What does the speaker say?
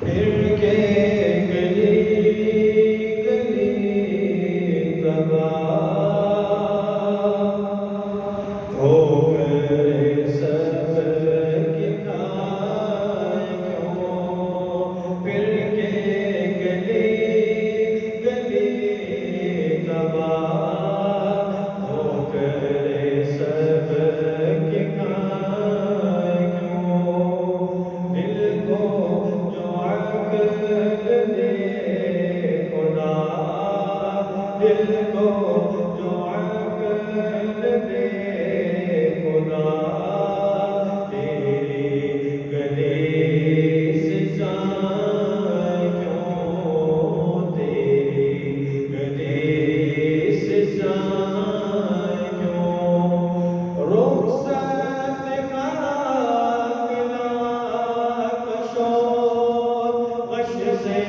پھر کے گلی گلی تباہ ہو گئے سب کے کھائے کیوں، پھر کے گلی گلی تباہ ہو گئے سب کے کھائے کیوں، دل کو جو عقل دے خدا، دل کو جو عقل دے خدا، تیری گلی سے جائیں کیوں، تیری گلی سے جائیں کیوں، رخصت کا گلا کشو غش سے